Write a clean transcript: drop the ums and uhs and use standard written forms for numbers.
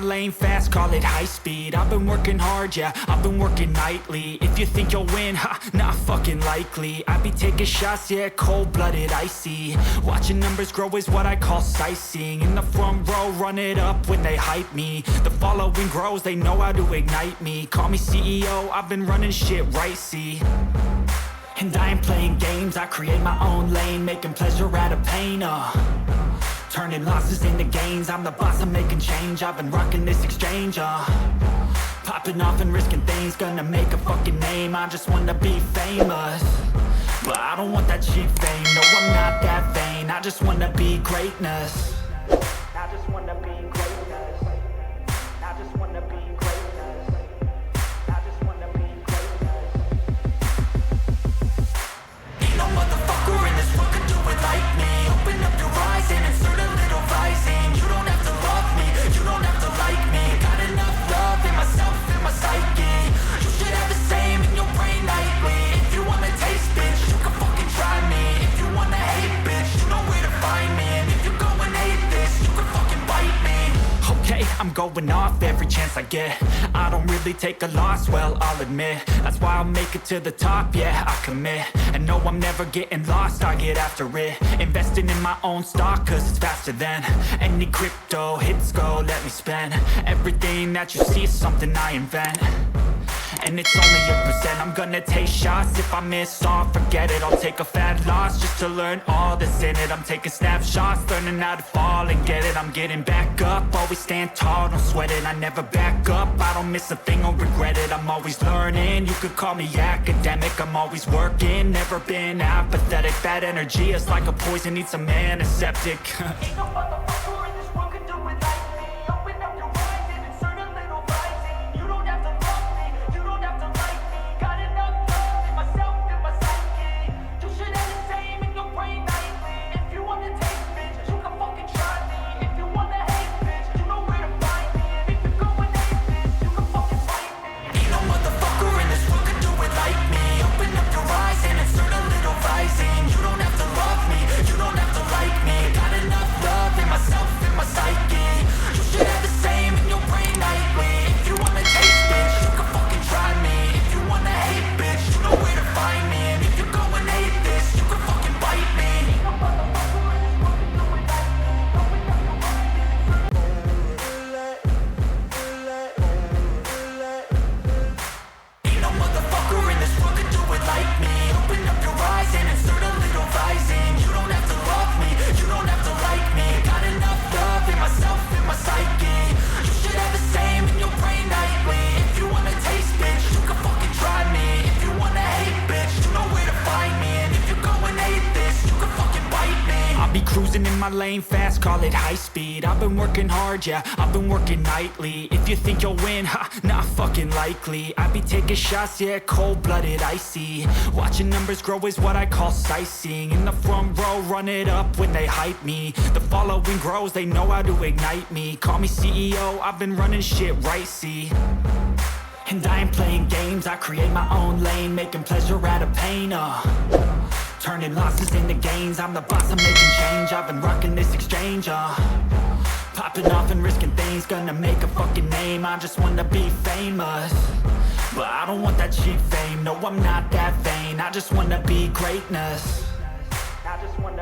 lane fast, call it high speed. I've been working hard, yeah, I've been working nightly. If you think you'll win, ha, not fucking likely. I be taking shots, yeah, cold-blooded, icy. Watching numbers grow is what I call sightseeing. In the front row, run it up when they hype me. The following grows, they know how to ignite me. Call me CEO, I've been running shit right, see. And I ain't playing games, I create my own lane, making pleasure out of pain, turning losses into gains. I'm the boss, I'm making change. I've been rocking this exchange, popping off and risking things. Gonna make a fucking name, I just wanna be famous. But I don't want that cheap fame, no I'm not that vain. I just wanna be greatness. I just wanna be greatness. I just wanna be greatness. I just wanna be greatness. Ain't no motherfucker in this world could do it like me. Open up your eyes and insert a little rising. You don't have to love me, you don't have to like me. Got enough love in myself, in my psyche. You should have the same in your brain nightly. If you wanna taste, bitch, you can fucking try me. If you wanna hate, bitch, you know where to find me. And if you go and hate this, you can fucking bite me. Okay, I'm going off every chance I get. I don't really take a loss, well, I'll admit. That's why I'll make it to the top, yeah, I commit. And no, I'm never getting lost, I get after it. Investing in my own stock, cause it's faster than any crypto hits go, let me spend. Everything that you see is something I invent. And it's only a percent. I'm gonna take shots. If I miss all, forget it. I'll take a fat loss just to learn all that's in it. I'm taking snapshots, learning how to fall and get it. I'm getting back up, always stand tall, don't sweat it. I never back up, I don't miss a thing or regret it. I'm always learning, you could call me academic. I'm always working, never been apathetic. Bad energy is like a poison, needs some antiseptic. Ain't no motherfucker in this world could do it like me. Open up your eyes and insert a little rising. You don't have to love me, you don't have to like me. Got enough love in myself, in my psyche. You should have the same in your brain nightly. If you wanna taste, bitch, you can fucking try me. If you wanna hate, bitch, you know where to find me. And if you go and hate this, you can fucking fight me. Ain't no motherfucker in this world could do it like me. Open up your eyes and insert a little rising. You don't have to love me, you don't have to like me. Got enough love in myself, in my psyche. You should have the same in your brain nightly. If you wanna taste, bitch, you can fucking try me. If you wanna hate, bitch, you know where to find me. And if you go and hate this, you can fucking bite me. Ain't no motherfucker in this world could do it like me. Open up your eyes and Ain't no motherfucker in this world could do it like me. Open up your eyes and insert a little rising. You don't have to love me, you don't have to like me. Got enough love in myself, in my psyche. You should have the same in your brain nightly. If you wanna taste, bitch, you can fucking try me. If you wanna hate, bitch, you know where to find me. And if you go and hate this, you can fucking bite me. I'll be cruising in my lane fast, call it high speed. I've been working hard, yeah, I've been working nightly. If you think you'll win, ha, not fucking likely. I be taking shots, yeah, cold-blooded, icy. Watching numbers grow is what I call sightseeing. In the front row, run it up when they hype me. The following grows, they know how to ignite me. Call me CEO, I've been running shit right, see. And I ain't playing games, I create my own lane, making pleasure out of pain, turning losses into gains. I'm the boss, I'm making change. I've been rocking this exchange, popping off and risking things. Gonna make a fucking name, I just wanna be famous. But I don't want that cheap fame, no I'm not that vain. I just wanna be greatness. I just wanna